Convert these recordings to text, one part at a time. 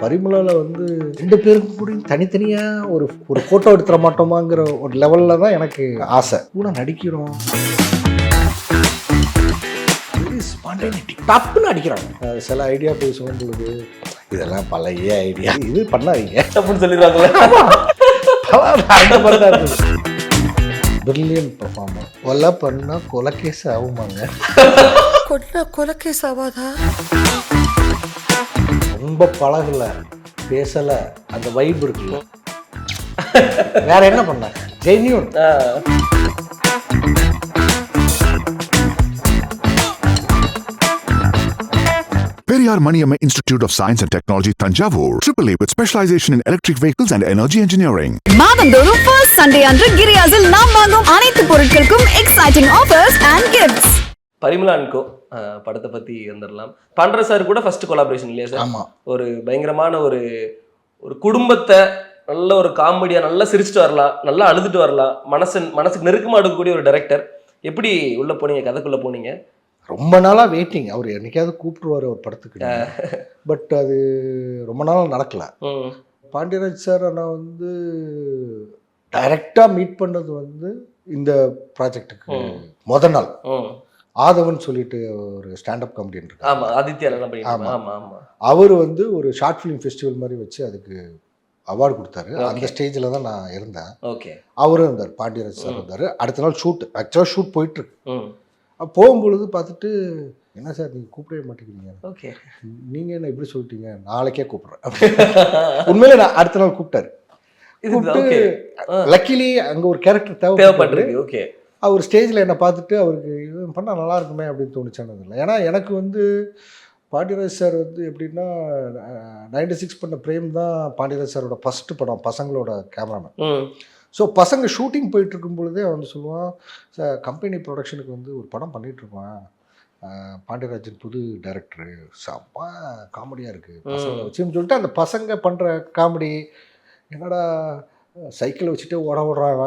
பரிமளாவில் வந்து 2 பேருக்கும் கூட தனித்தனியாக ஒரு ஒரு ஃபோட்டோ எடுத்துட மாட்டோமாங்கிற ஒரு லெவலில் தான் எனக்கு ஆசை. கூட நடிக்கிறோம், ஸ்பான்டேனிட்டி டப்புன்னு அடிக்கிறாங்க. சில ஐடியா போய் சொல்லும் பொழுது இதெல்லாம் பழைய ஐடியா, இது பண்ணாதீங்க அப்படின்னு சொல்லிடுவாங்களே. Brilliant performer. கொலை பண்ணால் கொலைகேஸ் ஆகுமாங்க. கொலைகேஸ் ஆகாதா? ரொம்ப பழகலை, பேசலை, அந்த வைப் இருக்குல்ல, வேற என்ன பண்ண genuine. Periyar Maniamma Institute of Science and Technology, Tanjavur, AAA with specialization in electric vehicles and energy engineering. மாதந்தோறும் ஃபர்ஸ்ட் சண்டே அன்று கிரியாஸில் நாம் வாங்கும் அனைத்து பொருட்களுக்கும் exciting offers and gifts. Parimala and co படத்தை பற்றி வந்துடலாம். பண்ற சார் கூட ஃபர்ஸ்ட் கொலாபரேஷன் இல்லையா சார்? ஆமாம். ஒரு பயங்கரமான ஒரு ஒரு குடும்பத்தை நல்ல ஒரு காமெடியாக நல்லா சிரிச்சுட்டு வரலாம், நல்லா அழுதுட்டு வரலாம், மனசுக்கு நெருக்கமாக எடுக்கக்கூடிய ஒரு டைரக்டர். எப்படி உள்ளே போனீங்க, கதைக்குள்ளே போனீங்க? ரொம்ப நாளாக வெயிட்டிங். அவர் என்னைக்காவது கூப்பிட்டுருவார் ஒரு படத்துக்கு, பட் அது ரொம்ப நாளாக நடக்கலை. பாண்டியராஜ் சார் நான் வந்து டைரக்டாக மீட் பண்ணது வந்து இந்த ப்ராஜெக்டுக்கு முதல் நாள். ஆதவன் சொல்லிட்டு ஒரு ஸ்டாண்டப் காமெடியன் இருக்கு. ஆமாம், ஆதித்யா. ஆமாம். அவர் வந்து ஒரு ஷார்ட் ஃபிலிம் ஃபெஸ்டிவல் மாதிரி வச்சு அதுக்கு அவார்டு கொடுத்தாரு. அந்த ஸ்டேஜில் தான் நான் இருந்தேன். ஓகே. அவரும் இருந்தார், பாண்டியராஜ் சார் இருந்தார். அடுத்த நாள் ஷூட், ஆக்சுவலாக ஷூட் போயிட்டுருக்கு. போகும்பொழுது பார்த்துட்டு, என்ன சார் நீங்கள் கூப்பிடவே மாட்டேங்கிறீங்க, ஓகே நீங்கள் என்ன இப்படி சொல்லிட்டீங்க, நாளைக்கே கூப்பிட்றேன். உண்மையிலே நான் அடுத்த நாள் கூப்பிட்டாரு. கூப்பிட்டு லக்கிலி அங்கே ஒரு கேரக்டர் தேவைப்பட்டிருக்கு. ஓகே. அவர் ஸ்டேஜில் என்னை பார்த்துட்டு அவருக்கு இது பண்ணால் நல்லா இருக்குமே அப்படின்னு தோணுச்சானது இல்லை. ஏன்னா எனக்கு வந்து பாண்டியராஜ் சார் வந்து எப்படின்னா 96 பண்ண பிரேம் தான் பாண்டியராஜ் சாரோட ஃபஸ்ட்டு படம், பசங்களோட கேமராமேன். ஸோ பசங்க ஷூட்டிங் போயிட்டுருக்கும் பொழுதே வந்து சொல்லுவான், சார் கம்பெனி ப்ரொடக்ஷனுக்கு வந்து ஒரு படம் பண்ணிகிட்ருக்கோம், பாண்டியராஜன் புது டைரக்டரு, செம்ம காமெடியாக இருக்குது பசங்களை வச்சுன்னு சொல்லிட்டு அந்த பசங்க பண்ணுற காமெடி, என்னடா சைக்கிளை வச்சுட்டு ஓடுறாங்க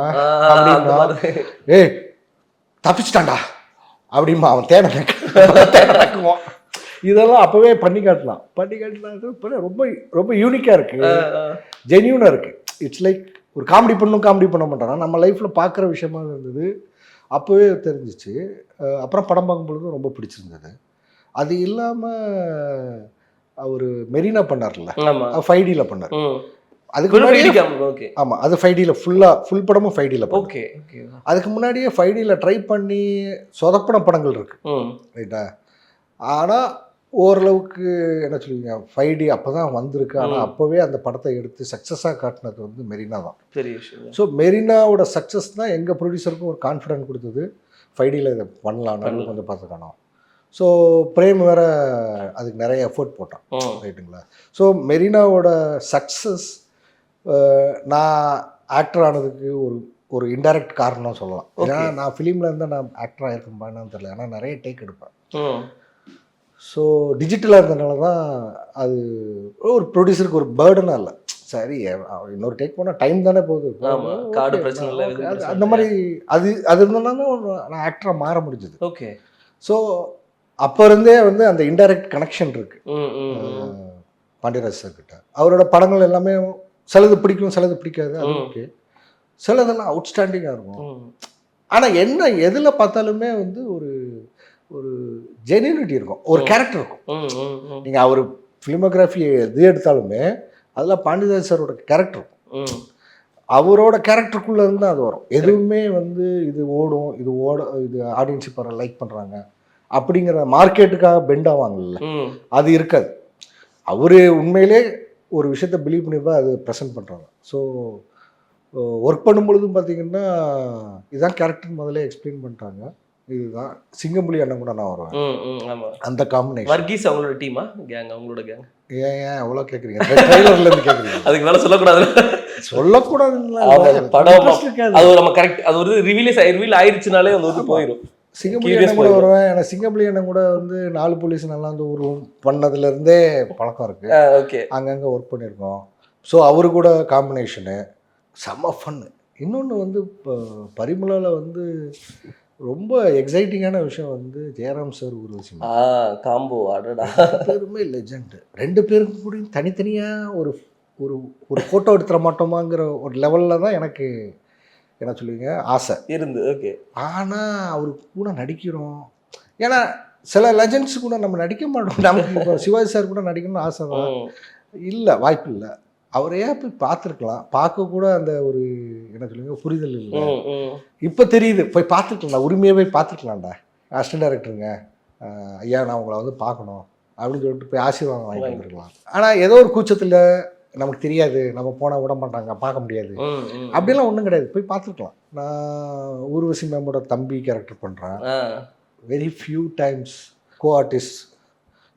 அப்படின்னா, ஏய் தப்பிச்சிட்டான்டா அப்படிமா அவன் தேட நடக்குவான். இதெல்லாம் அப்போவே பண்ணி காட்டலாம். ரொம்ப ரொம்ப யூனிக்காக இருக்குது, ஜென்யூனாக இருக்குது. இட்ஸ் லைக் ஒரு காமெடி பண்ண மாட்டானா, நம்ம லைஃப்பில் பார்க்குற விஷயமா இருந்தது. அப்போவே தெரிஞ்சிச்சு. அப்புறம் படம் பார்க்கும்பொழுது ரொம்ப பிடிச்சிருந்தது. அது இல்லாமல் அவர் மெரினா பண்ணார்ல, 5Dல பண்ணார். அதுக்கு முன்னாடி ஆமாம், அது 5Dல ஃபுல் படமும் 5Dல. ஓகே. அதுக்கு முன்னாடியே 5Dல ட்ரை பண்ணி சொதப்பன படங்கள் இருக்குது, ரைட்டா? ஆனால் ஓரளவுக்கு என்ன சொல்லுவீங்க, 5D அப்போ தான் வந்திருக்கு. ஆனால் அப்போவே அந்த படத்தை எடுத்து சக்ஸஸாக காட்டினது வந்து மெரினா தான். பெரிய விஷயம். ஸோ மெரினாவோட சக்ஸஸ் தான் எங்கள் ப்ரொடியூசருக்கும் ஒரு கான்ஃபிடென்ட் கொடுத்தது, 5Dல இதை பண்ணலாம் கொஞ்சம் பார்த்து காணும். ஸோ பிரேம் வேற அதுக்கு நிறைய எஃபோர்ட் போட்டான், ரைட்டுங்களா? ஸோ மெரினாவோட சக்ஸஸ் நான் ஆக்டர் ஆனதுக்கு ஒரு இன்டைரக்ட் காரணம் சொல்லலாம். ஏன்னா நான் ஃபிலிமில் இருந்தால் நான் ஆக்டராக இருக்கேன் தெரியல, ஆனால் நிறைய டேக் எடுப்பேன். ஸோ டிஜிட்டலாக இருந்ததுனால தான் அது ஒரு ப்ரொடியூசருக்கு ஒரு பேர்டனாக இல்லை. சரி இன்னொரு டேக் போனால் டைம் தானே போகுது, கார்டு பிரச்சனை இல்லை, அந்த மாதிரி அது இருந்ததுனால நான் ஆக்டராக மாற முடிஞ்சது. ஓகே. ஸோ அப்போ இருந்தே வந்து அந்த இன்டைரக்ட் கனெக்ஷன் இருக்குது பாண்டியராஜ் சார் கிட்ட. அவரோட படங்கள் எல்லாமே சிலது பிடிக்கும், சிலது பிடிக்காது, அது ஓகே. சிலதெல்லாம் அவுட்ஸ்டாண்டிங்காக இருக்கும். ஆனால் என்ன எதில் பார்த்தாலுமே வந்து ஒரு ஜென்யூனிட்டி இருக்கும், ஒரு கேரக்டர் இருக்கும். நீங்கள் அவர் ஃபிலிமோகிராஃபி எது எடுத்தாலுமே அதில் பாண்டியராஜ் சாரோட கேரக்டர் இருக்கும். அவரோட கேரக்டருக்குள்ளே இருந்தால் அது வரும். எதுவுமே வந்து இது ஓடும், இது ஆடியன்ஸ் இப்போ லைக் பண்ணுறாங்க அப்படிங்கிற மார்க்கெட்டுக்காக பெண்ட் ஆவாங்கல்ல, அது இருக்காது. அவர் உண்மையிலே ஒரு விஷயத்தை பிலீவ் பண்ணி தான் அது ப்ரெசென்ட் பண்ணுறாங்க. ஸோ ஒர்க் பண்ணும்பொழுதும் பார்த்தீங்கன்னா இதுதான் கேரக்டர் முதல்ல எக்ஸ்பிளைன் பண்ணிட்டாங்க. இதுதான் சிங்கம்புலி அண்ணன் கூட நான் வருவேன், அந்த காம்பினேஷன். வர்கீஸ் அவங்களோட டீமா கேங், அவங்களோட கேங். ஏன் அவ்வளோ கேட்குறீங்க? ட்ரெய்லர்லேருந்து கேட்குறீங்க, அதுக்கு மேலே சொல்லக்கூடாது. படம் அது நம்ம கரெக்ட், அது ஒரு ரிவீல் ஆயிடுச்சுனாலே அது வந்து போயிடும். சிங்கம்புலி அண்ணன் கூட வருவேன். ஏன்னா சிங்கம்புலி அண்ணன் கூட வந்து 4 போலீஸ் நல்லா வந்து பண்ணதுலேருந்தே பழக்கம் இருக்குது. ஓகே. அங்கங்கே ஒர்க் பண்ணியிருக்கோம். ஸோ அவரு கூட காம்பினேஷனு செம்ம ஃபன்னு. இன்னொன்று வந்து இப்போ பரிமளாவில் வந்து ரொம்ப எக்ஸைட்டிங்கான விஷயம் வந்து Jayaram sir Urvashi ma'am. Combo அடடா. பேருமே லெஜண்ட். 2 பேருக்கும் கூட தனித்தனியாக ஒரு ஒரு ஒரு ஃபோட்டோ எடுத்துட மாட்டோமாங்கிற ஒரு லெவலில் தான் எனக்கு என்ன சொல்லுவீங்க ஆசை இருந்து. ஓகே. ஆனால் அவருக்கு கூட நடிக்கிறோம். ஏன்னா சில லெஜண்ட்ஸ் கூட நம்ம நடிக்க மாட்டோம். நமக்கு இப்போ சிவாஜி சார் கூட நடிக்கணும்னு ஆசை தான். இல்லை, வாய்ப்பு இல்லை. அவரையே போய் பார்த்துருக்கலாம். பார்க்க கூட அந்த ஒரு என்ன சொல்லுவீங்க புரிதல் இல்லை. இப்போ தெரியுது, போய் பார்த்துருக்கலாம், உரிமையாக போய் பார்த்துக்கலாம்டா. அசிஸ்டன்ட் டைரக்டருங்க, ஐயா நான் உங்களை வந்து பார்க்கணும் அப்படின்னு சொல்லிட்டு போய் ஆசீர்வாதம் வாங்கி வந்துருக்கலாம். ஆனால் ஏதோ ஒரு கூச்சத்தில் நமக்கு தெரியாது, நம்ம போனால் விட மாட்டாங்க, பார்க்க முடியாது, அப்படிலாம் ஒன்றும் கிடையாது, போய் பார்த்துருக்கலாம். நான் ஊர்வசி மேமோட தம்பி கேரக்டர் பண்ணுறேன். Very few times co artist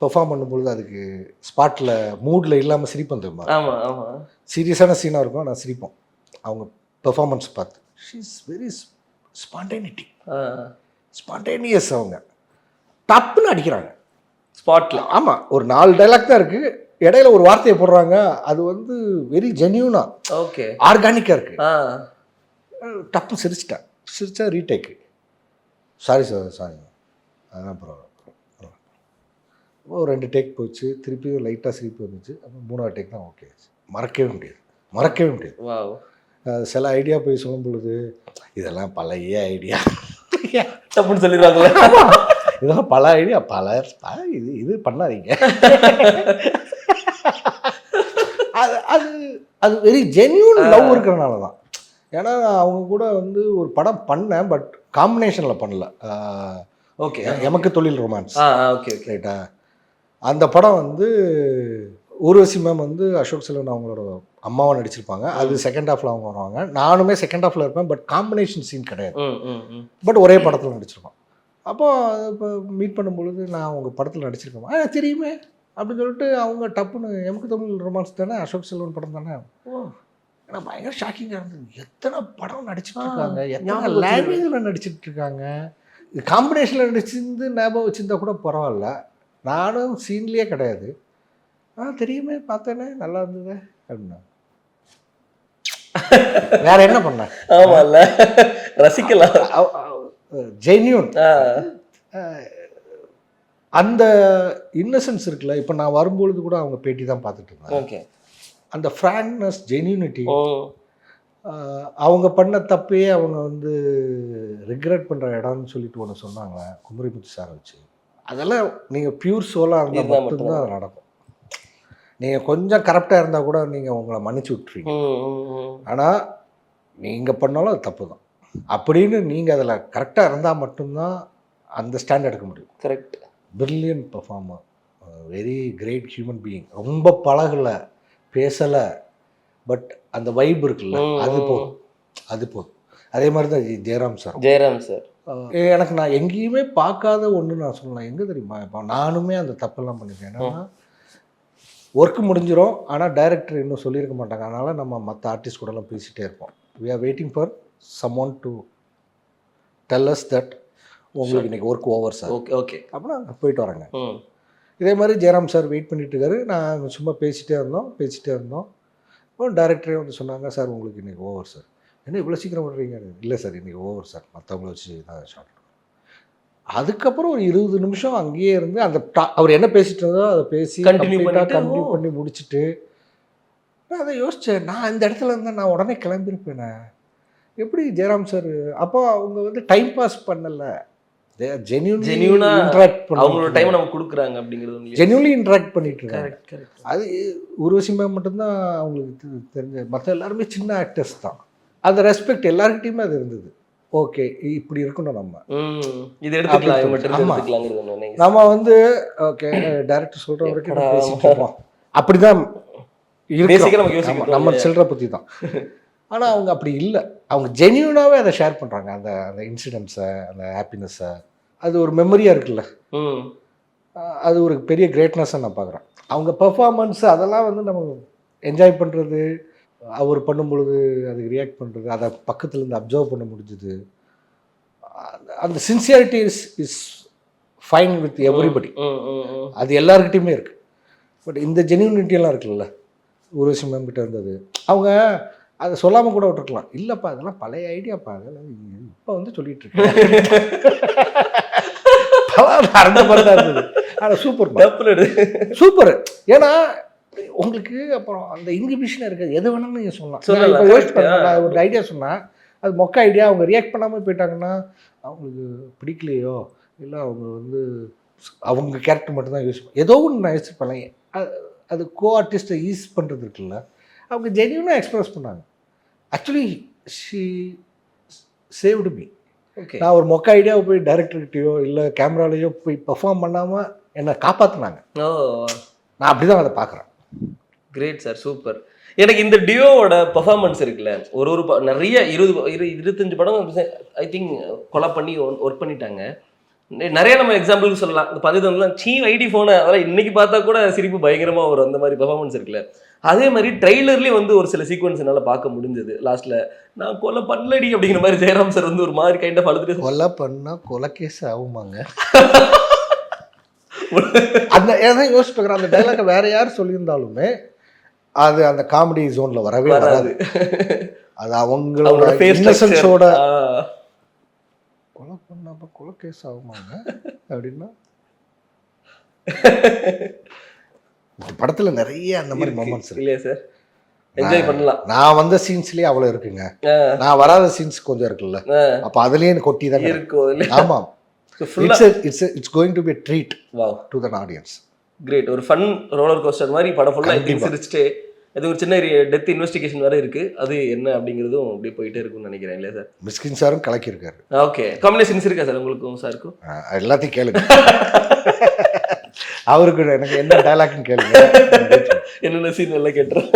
perform பண்ணும்பொழுது அதுக்கு ஸ்பாட்டில் மூடில் இல்லாமல் சிரிப்போம் தெரியுமா? ஆமாம் ஆமாம். சீரியஸான சீனாக இருக்கும், நான் சிரிப்போம் அவங்க பெர்ஃபார்மன்ஸ் பார்த்து. She is very spontaneity, spontaneous. அவங்க டப்புன்னு அடிக்கிறாங்க ஸ்பாட்டில். ஆமாம், ஒரு 4 டைலாக் தான் இருக்குது, இடையில ஒரு வார்த்தையை போடுறாங்க, அது வந்து வெரி ஜென்யூனா ஓகே ஆர்கானிக்காக இருக்குது. டப்பு சிரிச்சிட்டேன், சிரிச்சா ரீடேக்கு, சாரி சார் சாரி, அதெல்லாம் பரவாயில்ல. ஒரு 2 டேக் போச்சு, திருப்பி லைட்டாக சிரிப்பு வந்துச்சு, அப்புறம் 3ஆவது டேக் தான் ஓகே. மறக்கவே முடியாது. சில ஐடியா போய் சொல்லும் பொழுது இதெல்லாம் பழைய ஐடியா அப்படின்னு சொல்லிடுவாங்களே, இதெல்லாம் பல ஐடியா, இது பண்ணாதீங்க. அது வெரி ஜென்யூன் லவ் இருக்கிறனால தான். ஏன்னா அவங்க கூட வந்து ஒரு படம் பண்ணேன், பட் காம்பினேஷனில் பண்ணல. ஓகே, எமக்கு தொழில் ரொமான்ஸ். ஓகே ரைட்டா? அந்த படம் வந்து ஊர்வசி மேம் வந்து அசோக் செல்வன் அவங்களோட அம்மாவை நடிச்சிருப்பாங்க. அது செகண்ட் ஹாஃபில் அவங்க வருவாங்க, நானுமே செகண்ட் ஹாஃபில் இருப்பேன், பட் காம்பினேஷன் சீன் கிடையாது, பட் ஒரே படத்தில் நடிச்சிருக்கோம். அப்போது இப்போ மீட் பண்ணும்பொழுது நான் உங்கள் படத்தில் நடிச்சிருக்கேன் தெரியுமே அப்படின்னு சொல்லிட்டு அவங்க டப்புன்னு எமக்கு தமிழ் ரொமான்ஸ் தானே, அசோக் செல்வன் படம் தானே. ஏன்னா பயங்கர ஷாக்கிங்காக இருந்தது, எத்தனை படம் நடிச்சிட்டு இருக்காங்க, எத்தனை லாங்குவேஜில் நடிச்சிட்டு இருக்காங்க. காம்பினேஷனில் நடிச்சிருந்து ஞாபகம் வச்சுருந்தா கூட பரவாயில்ல, நானும் சீன்லேயே கிடையாது. தெரியுமே பார்த்தேனே நல்லா இருந்தது அப்படின்னா வேற என்ன பண்ணேன். ஆமாம்ல, ரசிக்கலாம். ஜென்யூன் அந்த இன்னசென்ஸ் இருக்குல்ல. இப்போ நான் வரும்பொழுது கூட அவங்க பேட்டி தான் பார்த்துட்டு இருந்தேன். ஓகே, அந்த ஃப்ராங்க்னஸ், ஜென்யூனிட்டி, அவங்க பண்ண தப்பையே அவங்க வந்து ரிக்ரெட் பண்ணுற இடம்னு சொல்லிட்டு ஒன்று சொன்னாங்க குமரிமுத்து சாரை வச்சு. அதெல்லாம் நீங்கள் பியூர் சோலாக இருந்தால் மட்டும்தான் அது நடக்கும். நீங்கள் கொஞ்சம் கரெக்டாக இருந்தால் கூட நீங்கள் உங்களை மன்னிச்சு விட்டுருவீங்க. ஆனால் நீங்கள் பண்ணாலும் அது தப்பு தான் அப்படின்னு நீங்கள் அதில் கரெக்டாக இருந்தால் மட்டும்தான் அந்த ஸ்டாண்ட் எடுக்க முடியும். Correct. Brilliant performer, very great human being. ரொம்ப பழகலை, பேசலை, பட் அந்த வைப் இருக்குல்ல, அது போதும். அதே மாதிரி தான் ஜெயராம் சார். எனக்கு நான் எங்கேயுமே பார்க்காத ஒன்று நான் சொல்லலாம். எங்கே தெரியுமா? இப்போ நானுமே அந்த தப்பெல்லாம் பண்ணியிருக்கேன். என்னன்னா ஒர்க்கு முடிஞ்சிடும், ஆனால் டைரக்டர் இன்னும் சொல்லியிருக்க மாட்டாங்க, அதனால் நம்ம மற்ற ஆர்டிஸ்ட் கூடலாம் பேசிகிட்டே இருப்போம். We are waiting for someone to tell us that உங்களுக்கு இன்றைக்கி ஒர்க் ஓவர் சார். ஓகே அப்படின்னா போயிட்டு வரேங்க. இதே மாதிரி ஜெயராம் சார் வெயிட் பண்ணிட்டு இருக்காரு, நான் சும்மா பேசிகிட்டே இருந்தோம். இப்போ டைரக்டரே வந்து சொன்னாங்க, சார் உங்களுக்கு இன்றைக்கி ஓவர் சார். என்ன இவ்வளோ சீக்கிரம் விடுறீங்க? இல்லை சார் இன்றைக்கி ஓவர் சார், மற்றவங்கள வச்சு தான் ஷார்ட். அதுக்கப்புறம் ஒரு 20 நிமிஷம் அங்கேயே இருந்து அந்த அவர் என்ன பேசிட்டு இருந்தோ அதை பேசி கண்டினியூ பண்ணி முடிச்சுட்டு நான் அதை யோசித்தேன். நான் இந்த இடத்துல இருந்தால் நான் உடனே கிளம்பியிருப்பேனே, எப்படி ஜெயராம் சார் அப்போ அவங்க வந்து டைம் பாஸ் பண்ணலை, ஜென்யூனா இன்ட்ராக்ட் பண்ண அவங்களோட டைம் நமக்கு கொடுக்குறாங்க அப்படிங்கிறது ஜென்யூன்லி இன்ட்ராக்ட் பண்ணிட்டு இருக்காங்க. அது ஊர்வசி மேம் மட்டும்தான் அவங்களுக்கு தெரிஞ்ச, மற்ற எல்லாருமே சின்ன ஆக்டர்ஸ் தான். அந்த ரெஸ்பெக்ட் எல்லாருக்கிட்டையுமே அது இருந்தது. ஓகே, இப்படி இருக்கணும், நம்ம இது எடுத்துக்கலாம். நம்ம வந்து ஓகே டைரக்டர் சொல்கிற வரைக்கும் பேசிட்டு இருப்போம், அப்படிதான் நம்ம சில்லற பற்றி தான். ஆனால் அவங்க அப்படி இல்லை, அவங்க ஜென்யூனாகவே அதை ஷேர் பண்ணுறாங்க, அந்த அந்த இன்சிடென்ட்ஸை, அந்த ஹாப்பினஸ்ஸை. அது ஒரு மெமரியாக இருக்குல்ல, அது ஒரு பெரிய கிரேட்னஸாக நான் பார்க்குறேன். அவங்க பெர்ஃபார்மன்ஸு அதெல்லாம் வந்து நம்ம என்ஜாய் பண்ணுறது, அவர் பண்ணும் பொழுது அதுக்கு ரியாக்ட் பண்ணுறது, அதை பக்கத்துலேருந்து அப்சர்வ் பண்ண முடிஞ்சுது. அந்த sincerity is fine with everybody, அது எல்லாருக்கிட்டையுமே இருக்குது. பட் இந்த ஜென்யூனிட்டியெல்லாம் இருக்குல்ல, ஊர்வசி மேம் கிட்ட இருந்தது. அவங்க அதை சொல்லாமல் கூட விட்டுருக்கலாம். இல்லைப்பா அதெல்லாம் பழைய ஐடியாப்பா, அதெல்லாம் இப்போ வந்து சொல்லிட்டு இருக்கேன். அந்த மாதிரி தான் இருந்தது. ஆனால் சூப்பர். ஏன்னா உங்களுக்கு அப்புறம் அந்த இன்ஹிபிஷன் இருக்காது, எது வேணாலும் நீங்கள் சொல்லலாம். யோசிச்சு பண்ண ஒரு ஐடியா சொன்னால் அது மொக்க ஐடியா, அவங்க ரியாக்ட் பண்ணாமல் போயிட்டாங்கன்னா அவங்களுக்கு பிடிக்கலையோ, இல்லை அவங்க வந்து அவங்க கேரக்டர் மட்டும்தான் யூஸ் ஏதோ ஒன்று நான் யோசிச்சு பண்ணேன். அது கோ ஆர்டிஸ்ட்டை யூஸ் பண்ணுறது இருக்குல்ல, அவங்க ஜென்யூனாக எக்ஸ்பிரஸ் பண்ணாங்க. Actually she saved me. நான் ஒரு மொக்க ஐடியாவை போய் டைரக்டர்கிட்டையோ இல்லை கேமராலேயோ போய் பெர்ஃபார்ம் பண்ணாமல் என்னை காப்பாற்றினாங்க. நான் அப்படி தான் அதை பார்க்குறேன். Great sir, super. எனக்கு இந்த டியோவோட பெர்ஃபார்மன்ஸ் இருக்குல்ல, ஒரு நிறைய 25 படம் ஐ திங்க் கொலா பண்ணி ஒர்க் பண்ணிட்டாங்க. நிறைய நம்ம எக்ஸாம்பிளுக்கு சொல்லலாம். இந்த பஞ்சதந்திரம் ஐடி ஃபோனை அதெல்லாம் இன்னைக்கு பார்த்தா கூட சிரிப்பு பயங்கரமாக வரும். அந்த மாதிரி பெர்ஃபார்மன்ஸ் இருக்குல்ல. அதே மாதிரி ட்ரெய்லர்லேயே வந்து ஒரு சில சீக்வன்ஸ் என்னால் பார்க்க முடிஞ்சது. லாஸ்ட்டில் நான் கொலை பண்ணலடி அப்படிங்கிற மாதிரி ஜெயராம் சார் வந்து ஒரு மாதிரி கைண்ட் ஆஃப் அழுதுட்டு கொலை பண்ணால் கொலை கேஸ் ஆகுமாங்க. அந்த ஏன்னா யோசிச்சு பார்க்குறேன், அந்த டைலாக வேற யார் சொல்லியிருந்தாலுமே அது அந்த காமெடி ஜோனில் வரவே வராது. அது அவங்களோட இன்னசென்ஸோட கொலை பண்ணாப்ப கொலை கேஸ் ஆகுமாங்க அப்படின்னா படத்தில் நிறைய அந்த மாதிரி மொமெண்ட்ஸ் இல்லையா சார்? என்ஜாய் பண்ணலாம். நான் வந்த சீன்ஸ்லேயே அவ்வளோ இருக்குங்க, நான் வராத சீன்ஸ் கொஞ்சம் இருக்குல்ல, அப்போ அதுலேயே கொட்டி தான் இருக்கும். ஆமாம். It's going to be a treat to the audience. Great. ஒரு ஃபன் ரோலர் கோஸ்டர் மாதிரி படம் ஃபுல்லாக சிரிச்சுட்டு, அது ஒரு சின்ன டெத் இன்வெஸ்டிகேஷன் வேறு இருக்குது, அது என்ன அப்படிங்கிறதும் அப்படியே போயிட்டே இருக்கும்னு நினைக்கிறேன். இல்லையா சார்? மிஸ்கின் சாரும் கலக்கியிருக்காரு. ஓகே, காம்பினேஷன்ஸ் இருக்கா சார் உங்களுக்கும் சாருக்கும்? எல்லாத்தையும் கேளுங்க. அவருக்கு எனக்கு என்ன டைலாக்னு கேளுங்க, என்னென்ன சீன் எல்லாம் கேட்டுறேன்.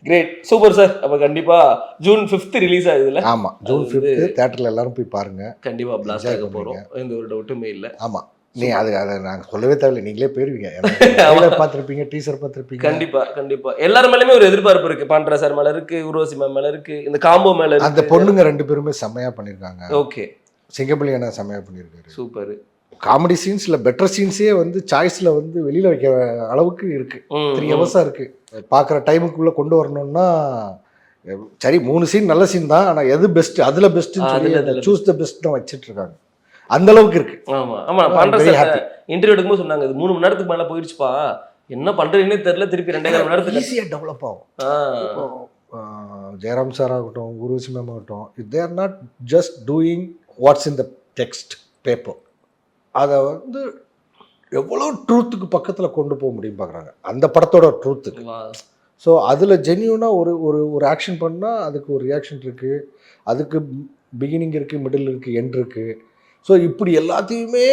Great, super sir. அப்போ கண்டிப்பாக June 5 ரிலீஸ் ஆகுதுல்ல? ஆமாம், June 5 தியேட்டரில் எல்லாரும் போய் பாருங்க. கண்டிப்பாக பிளாஸ்ட் ஆக போகிறோம், எந்த ஒரு டவுட்டுமே இல்லை. ஆமாம், அதை நாங்கள் சொல்லவே தேவையில்லை, நீங்களே போயிருவீங்க. பார்த்துருப்பீங்க, டீசர் பார்த்துருப்பீங்க. கண்டிப்பாக எல்லாரும் மேலேயுமே ஒரு எதிர்பார்ப்பு இருக்குது. பாண்டரா சார் மேலே இருக்குது, உருவசி மேம் மேலே இருக்குது, இந்த காம்போ மேலே இருக்குது. அந்த பொண்ணுங்க 2 பேருமே செம்மையாக பண்ணியிருக்காங்க. ஓகே, சிங்கப்பள்ளியான செம்மையாக பண்ணியிருக்காரு. சூப்பர். காமெடி சீன்ஸில் பெட்டர் சீன்ஸே வந்து சாய்ஸில் வந்து வெளியில் வைக்க அளவுக்கு இருக்குது. 3 ஹவர்ஸாக இருக்குது. பார்க்குற டைமுக்குள்ளே கொண்டு வரணும்னா சரி, 3 சீன் நல்ல சீன் தான், ஆனால் எது பெஸ்ட்டு, அதில் பெஸ்ட்டு சூஸ் த பெஸ்ட் தான் வச்சுட்ருக்காங்க. அந்த அளவுக்கு இருக்கு. ஆமாம், பாண்டரா சார் இன்டர்வியூ எடுக்கும்போது சொன்னாங்க, இது 3 மணி நேரத்துக்கு மேலே போயிடுச்சுப்பா, என்ன பண்ணுறதுன்னே தெரியல, திருப்பி 2.5 மணி நேரத்துக்கு ஈஸியாக டெவலப் ஆகும். ஜெயராம் சார் ஆகட்டும், உருவசி மேம் ஆகட்டும், they are not just doing watts in the text paper. அதை வந்து எவ்வளோ ட்ரூத்துக்கு பக்கத்தில் கொண்டு போக முடியும் பார்க்குறாங்க, அந்த படத்தோட ட்ரூத்துக்கு. ஸோ அதில் ஜென்யூனாக ஒரு ஆக்ஷன் பண்ணால் அதுக்கு ஒரு ரியாக்ஷன் இருக்குது, அதுக்கு பிகினிங் இருக்குது, மிடில் இருக்குது, எண்ட் இருக்குது. ஸோ இப்படி எல்லாத்தையுமே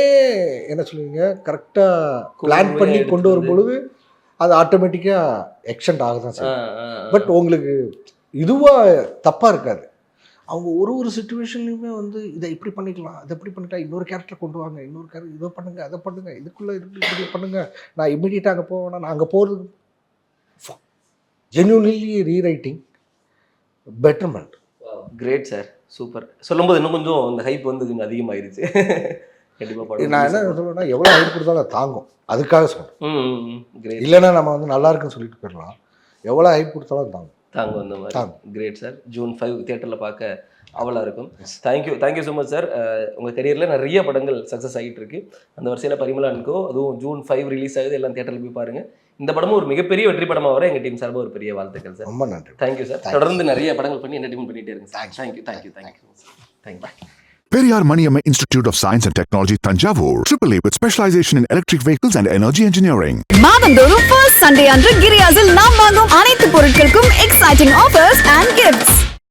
என்ன சொல்லுவீங்க கரெக்டாக பிளான் பண்ணி கொண்டு வரும் பொழுது அது ஆட்டோமேட்டிக்காக எக்ஸ்டெண்ட் ஆக தான் செய்யும். பட் உங்களுக்கு இதுவாக தப்பாக இருக்காது. அவங்க ஒரு சுச்சுவேஷன்லையுமே வந்து இதை இப்படி பண்ணிக்கலாம், அதை எப்படி பண்ணிக்கலாம், இன்னொரு கேரக்டர் கொண்டு வாங்க, இன்னொரு கேரக்டர் இதை பண்ணுங்க, அதை பண்ணுங்க, இதுக்குள்ளே இப்படி பண்ணுங்க, நான் இம்மிடியட்டாக அங்கே போவேன்னா நான் அங்கே போகிறது. Genuinely rewriting, betterment. Great sir, super. சொல்லும்போது இன்னும் கொஞ்சம் அந்த ஹைப் வந்து கொஞ்சம் அதிகமாகிருச்சு. கண்டிப்பாக நான் என்ன சொல்லுவேன்னா, எவ்வளோ ஹைப் கொடுத்தாலும் அதை தாங்கும், அதுக்காக சொல்கிறேன். கிரேட். இல்லைன்னா நம்ம வந்து நல்லா இருக்குன்னு சொல்லிட்டு போயிடலாம், எவ்வளோ ஹைப் கொடுத்தாலும் தாங்கும். அந்த மாதிரி. Great sir. June 5 தியேட்டரில் பார்க்க அவளாக இருக்கும். Thank you so much sir. உங்கள் கரியரில் நிறைய படங்கள் சக்ஸஸ் ஆகிட்டு இருக்கு. அந்த வரிசையில் பரிமளா அண்ட் கோ, அதுவும் June 5 ரிலீஸ் ஆகுது, எல்லாம் தியேட்டரில் போய் பாருங்கள். இந்த படமும் ஒரு மிகப்பெரிய வெற்றி படமாக வர எங்கள் டீம் சார்பாக ஒரு பெரிய வாழ்த்துக்கள் சார். ரொம்ப நன்றி. Thank you sir. தொடர்ந்து நிறைய படங்கள் பண்ணி என்டர்டைன்மெண்ட் பண்ணிகிட்டே இருங்க sir. Thank you. Periyar Maniamma Institute of Science and Technology, Tanjavur. AAA with specialization in electric vehicles and energy engineering. மாதந்தோறும் first Sunday அன்று கிரியாஸில் நாம் வாங்கும் அனைத்து பொருட்களுக்கும் exciting offers and gifts.